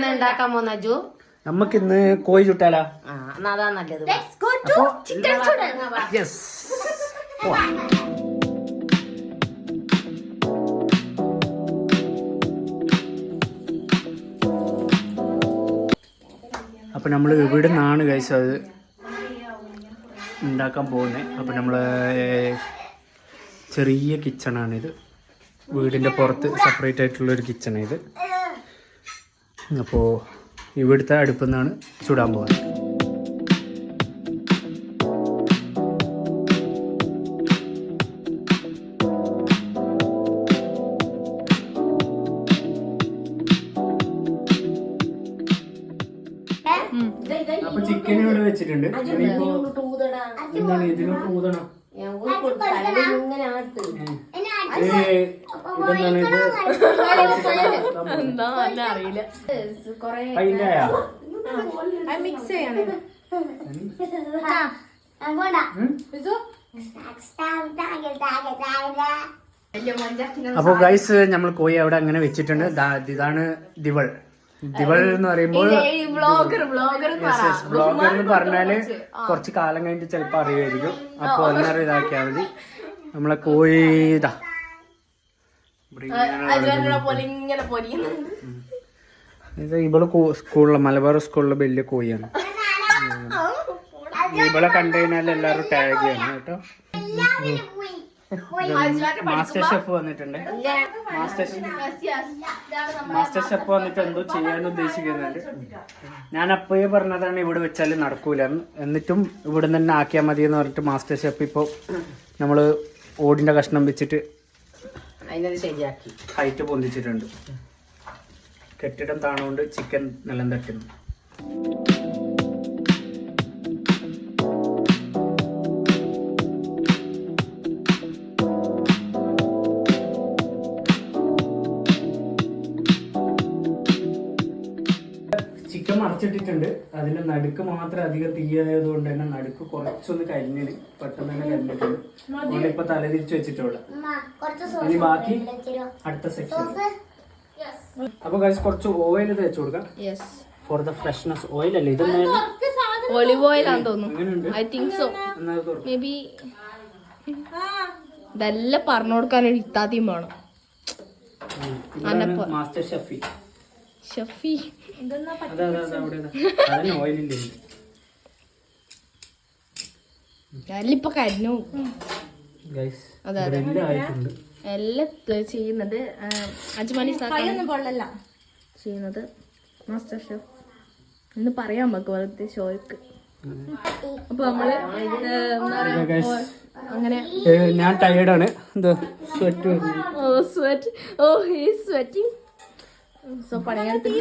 ഇന്ന് ഉണ്ടാക്കാൻ പോകുന്ന അജു നമുക്കിന്ന് കോഴി ചുട്ടാലോ? അതാ നല്ലത്. യെസ്. അപ്പൊ നമ്മള് ഇവിടെ നിന്നാണ് കഴിച്ചത് അത് ഉണ്ടാക്കാൻ പോകുന്നത്. അപ്പം നമ്മൾ ചെറിയ കിച്ചണാണിത്, വീടിൻ്റെ പുറത്ത് സെപ്പറേറ്റ് ആയിട്ടുള്ളൊരു കിച്ചണാണ് ഇത്. അപ്പോൾ ഇവിടുത്തെ അടുപ്പിൽ നിന്നാണ് ചുടാൻ പോകുന്നത്. അപ്പൊ ചിക്കൻ ഇവിടെ വെച്ചിട്ടുണ്ട്. ഇനിയിപ്പോ എന്താണ് ഇതിനോട്ട് ഊതണം? എന്താ അറിയില്ല. മിക്സ് ചെയ്യണേ. അപ്പൊ ഗൈസ് നമ്മൾ കോഴി അവിടെ അങ്ങനെ വെച്ചിട്ടുണ്ട്. ഇതാണ് ദിവൾ. ദിവൾ എന്ന് പറയുമ്പോൾ ബ്ലോഗർ എന്ന് പറഞ്ഞാല് കുറച്ച് കാലം കഴിഞ്ഞിട്ട് ചിലപ്പോ അറിയുമായിരിക്കും. അപ്പൊ അന്നേരം ഇതാക്കിയാൽ മതി. നമ്മളെ കോഴി ഇതാ ഇത് ഇവള് സ്കൂളിലെ മലബാർ സ്കൂളിലെ വലിയ കോഴിയാണ്. ഇവളെ കണ്ടു കഴിഞ്ഞാൽ എല്ലാവരും ടാഗ് ചെയ്യണം കേട്ടോ. മാസ്റ്റർ ഷെഫ് വന്നിട്ടുണ്ട്. മാസ്റ്റർ ഷെഫ് വന്നിട്ട് എന്തോ ചെയ്യാൻ ഉദ്ദേശിക്കുന്നുണ്ട്. ഞാൻ അപ്പോഴേ പറഞ്ഞതാണ് ഇവിടെ വെച്ചാൽ നടക്കൂല, എന്നിട്ടും ഇവിടെ തന്നെ ആക്കിയാൽ മതി എന്ന് പറഞ്ഞിട്ട് മാസ്റ്റർ ഷെഫ് ഇപ്പോൾ നമ്മള് ഓടിന്റെ കഷ്ണം വെച്ചിട്ട് ശരിയാക്കി ഹൈറ്റ് പൊന്തിച്ചിട്ടുണ്ട്. കെട്ടിടം താണുകൊണ്ട് ചിക്കൻ നിലം തട്ടുന്നു. ചിക്കൻ മറച്ചിട്ടിട്ടുണ്ട്. അതിന്റെ നടുക്ക് മാത്രം അധികം തീയായത് കൊണ്ട് തന്നെ നടുക്ക് കുറച്ചൊന്ന് കരിഞ്ഞിട്ട് പെട്ടെന്ന് തന്നെ കരിഞ്ഞിട്ടുണ്ട്. അതുകൊണ്ട് ഇപ്പൊ തല തിരിച്ചു വെച്ചിട്ടുള്ള ഇനി ബാക്കി അടുത്ത സെക്ഷൻ. അപ്പൊ കുറച്ച് ഓയിൽ തേച്ചു കൊടുക്കാം ഫോർ ദ ഫ്രഷ്നെസ്. ഓയിൽ അല്ലേ ഇത്? ഒലിവ് ഓയിൽ ആണെന്ന് തോന്നുന്നു. I think so. May be ഇതെല്ലാം പറഞ്ഞു കൊടുക്കാൻ ഒരു ഇത്താദ്യം വേണം. മാസ്റ്റർ ഷെഫി ഷെഫി എല്ലിപ്പൊ കരിഞ്ഞു. എല്ലാം ചെയ്യുന്നത് അജ്മനി കൊള്ളല്ല ചെയ്യുന്നത് മാസ്റ്റർ ഷെഫ് എന്ന് പറയാൻ പറ്റും ഷോയ്ക്ക്. അപ്പൊ നമ്മള് അങ്ങനെ ഞാൻ ടയേർഡാണ്. So പണിയെടുത്തിട്ട്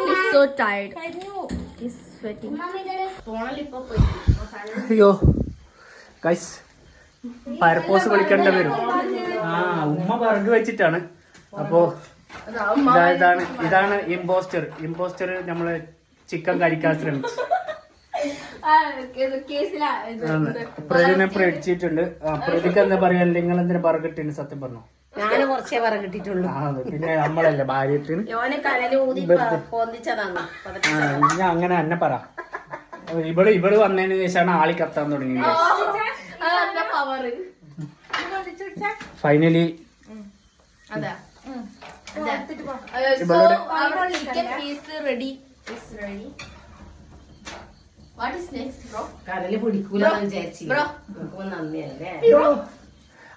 he's so tired. He's sweating. അയ്യോ ഗൈസ്, പരപ്പോസ് വിളിക്കേണ്ട വരും. ഉമ്മ പറഞ്ഞു വെച്ചിട്ടാണ്. അപ്പോ ഇതാണ് ഇമ്പോസ്റ്റർ നമ്മള് ചിക്കൻ കഴിക്കാൻ ശ്രമിച്ചു. പ്രതിനെ പ്രേടിച്ചിട്ടുണ്ട്. പ്രതിക്ക് എന്താ പറയാ? നിങ്ങൾ എന്തിനാ പറകിട്ടിന്? സത്യം പറഞ്ഞു. ഞാന് കുറച്ചേ പറകിട്ടിട്ടുള്ളൂ. പിന്നെ നമ്മളല്ലേ ഭാര്യത്തിന് ഞാൻ അങ്ങനെ തന്നെ പറ. ഇവള് വന്നതിന് ശേഷമാണ് ആളി കത്താൻ തുടങ്ങിയത്. ഫൈനലി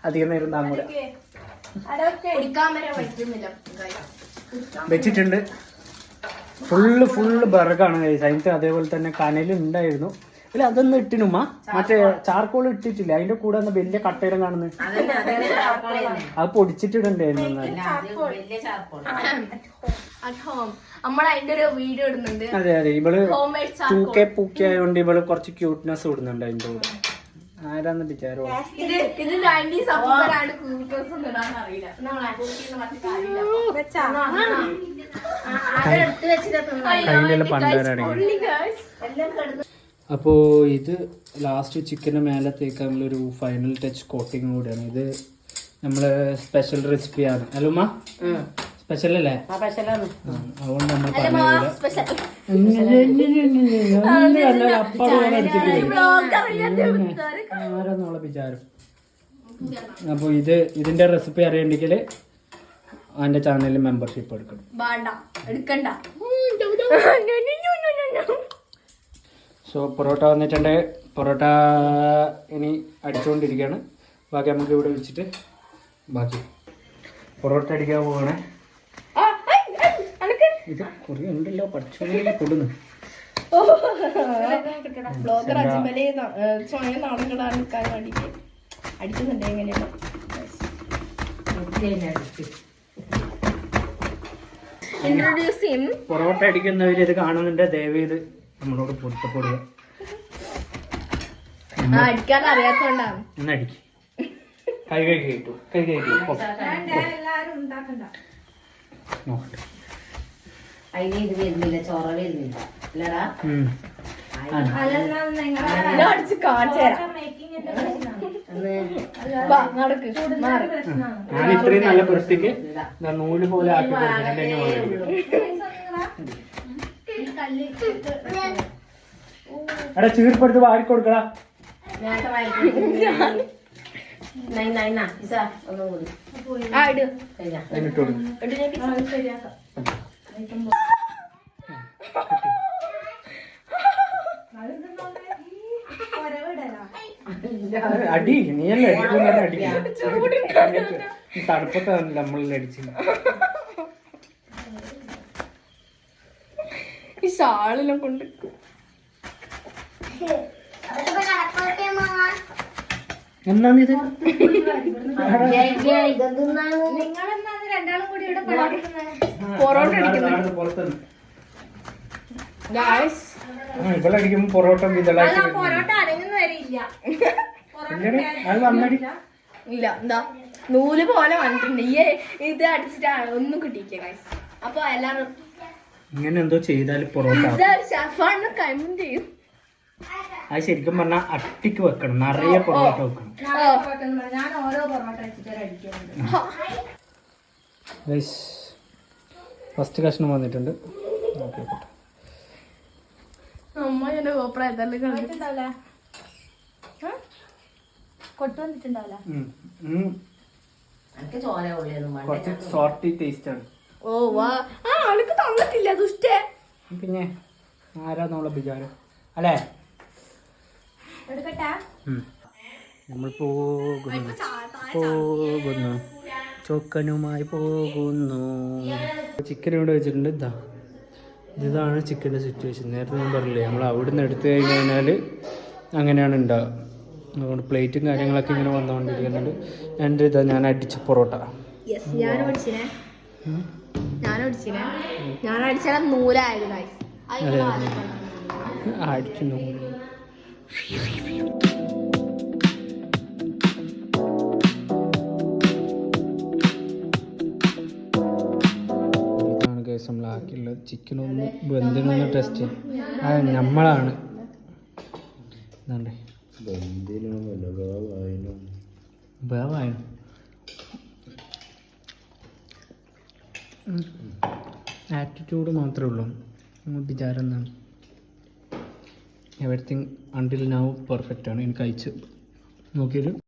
അധികം നേരം താങ്ങൂല വെച്ചിട്ടുണ്ട്. ഫുള്ള് ബർഗാണ് അതിന്. അതേപോലെ തന്നെ കനലും ഉണ്ടായിരുന്നു. ഇല്ല അതൊന്നും ഇട്ടിനുമ്മ മറ്റേ ചാർക്കോൾ ഇട്ടിട്ടില്ല. അതിന്റെ കൂടെ ഒന്ന് വലിയ കട്ടയിലും കാണുന്നത് അത് പൊടിച്ചിട്ടിടണ്ടായിരുന്നു. അതെ ഇവള് 2K പൂക്കി ആയതുകൊണ്ട് ഇവള് കുറച്ച് ക്യൂട്ട്നെസ് ഇടുന്നുണ്ട് അതിന്റെ കൂടെ. ആരാന്ന് വിചാരോ? കയ്യിലുള്ള പണ്ടാരാണെങ്കിൽ. അപ്പോ ഇത് ലാസ്റ്റ് ചിക്കന് മേലെ തേക്കാനുള്ള ഒരു ഫൈനൽ ടച്ച് കോട്ടിങ് കൂടിയാണ്. ഇത് നമ്മളെ സ്പെഷ്യൽ റെസിപ്പിയാണ് അല്ലുമ്മ. സ്പെഷ്യൽ അല്ലേ സ്പെഷ്യലാണ്. അതുകൊണ്ട് നമ്മൾ അല്ല മാ സ്പെഷ്യൽ ആരെന്നുള്ള വിചാരം. അപ്പോൾ ഇതിന്റെ റെസിപ്പി അറിയണ്ടെങ്കിൽ എൻ്റെ ചാനലിൽ മെമ്പർഷിപ്പ് എടുക്കണം. വേണ്ട എടുക്കണ്ട. സോ പൊറോട്ട വന്നിട്ടുണ്ട്. പൊറോട്ട ഇനി അടിച്ചുകൊണ്ടിരിക്കുകയാണ്. ബാക്കി നമുക്ക് ഇവിടെ വെച്ചിട്ട് ബാക്കി പൊറോട്ട അടിക്കാൻ പോവാണ്. ഇത് കുറേ ഉണ്ടല്ലോ പഠിച്ചോളി കൊടുന്നു. ബ്ലോഗർ അജ്മലേ സ്വയം നാടൻ കിടാൻ വേണ്ടിട്ട് അടിക്കുന്നുണ്ട്. എങ്ങനെയാണ് ഇൻട്രൊഡ്യൂസ് ചെയ്യും. പൊറോട്ട അടിക്കുന്നവർ ഇത് കാണുന്നുണ്ട്. ദയവേത് നമ്മളോട് പൊരുത്തപ്പെടുക. അടിക്കാൻ അറിയാത്തോണ്ടാണ്. എന്നടിക്കും കൈ കേട്ടു നോക്കട്ടെ. അതിന് ഇത് വരുന്നില്ല, ചോറ വരുന്നില്ല അല്ലടാ. അടിച്ച് കാണിച്ചു തരാം. നടക്ക് മാറി. ഞാൻ ഇത്രയും നല്ല വൃത്തിക്ക് നൂല് പോലെ ആക്കി എടാ ചീർപ്പെടുത്ത് വാരിക്കൊടുക്കടാ. അടി നീയല്ലേ തണുപ്പത്താണല്ലോ നമ്മളെല്ലാം അടിച്ചില്ല. ഈ ഷാളെല്ലാം കൊണ്ട് എന്നാണിത്? പൊറോട്ട അടിക്കുന്നത്. ഇവിടെ അടിക്കുമ്പോ പൊറോട്ട ഇതളായിട്ട് പൊറോട്ട അടങ്ങുന്ന വരെയില്ല. അത് വന്നടി. ഇല്ല എന്താ നൂല് പോലെ വന്നിട്ടുണ്ട്. ഈ ഇത് അടിച്ചിട്ടാണ് ഒന്നും കിട്ടിയില്ല. അപ്പൊ എല്ലാരും ഇങ്ങനെ എന്തോ ചെയ്താൽ പൊറോട്ട ഷെഫാണ് കമന്റ് ചെയ്യും. അത് ശരിക്കും പറഞ്ഞാൽ അട്ടിക്ക് വെക്കണം. നിറയെ പൊറോട്ട വെക്കണം. ഞാൻ ഓരോ പൊറോട്ട അടിക്കുന്നുണ്ട്. ഫസ്റ്റ് കഷ്ണം വന്നിട്ടുണ്ട്. അമ്മ എന്റെ കോപ്പറ കൊട്ടു വന്നിട്ടുണ്ടാവില്ല. ചോര ഉള്ളിയൊന്നും കുറച്ച് സോർട്ടി ടേസ്റ്റ് ആണ്. ഓ വാ അവൾക്ക് തന്നിട്ടില്ല ദുഷ്ടേ. പിന്നെ ആരാ നമ്മളെ വിചാരം അല്ലേ? നമ്മൾ പോകുന്നു ചോക്കനുമായി പോകുന്നു. ചിക്കൻ ഇവിടെ വെച്ചിട്ടുണ്ട്. ഇതാണ് ചിക്കൻ്റെ സിറ്റുവേഷൻ. നേരത്തെ ഞാൻ പറഞ്ഞില്ലേ, നമ്മൾ അവിടെ നിന്ന് എടുത്തു കഴിഞ്ഞാൽ അങ്ങനെയാണ് ഉണ്ടാവുക. അതുകൊണ്ട് പ്ലേറ്റും കാര്യങ്ങളൊക്കെ ഇങ്ങനെ വന്നുകൊണ്ടിരിക്കുന്നുണ്ട്. എൻ്റെ ഞാൻ അടിച്ച പൊറോട്ട ഞാൻ അടിച്ചാൽ നൂലായത് അടിച്ചു നൂല്. ഇതാണ് കേസ് നമ്മളാക്കിയുള്ളത്. ചിക്കനൊന്ന് വെന്തിനൊന്ന് ടെസ്റ്റ് ചെയ്യും. അത് നമ്മളാണ് വേവായ ആറ്റിറ്റ്യൂഡ് മാത്രമേ ഉള്ളൂ. വിചാരം എന്താണ് എവറിത്തിങ് അണ്ടിൽ നൗ പെർഫെക്റ്റ് ആണ്. എനിക്ക് അയച്ച് നോക്കിയാൽ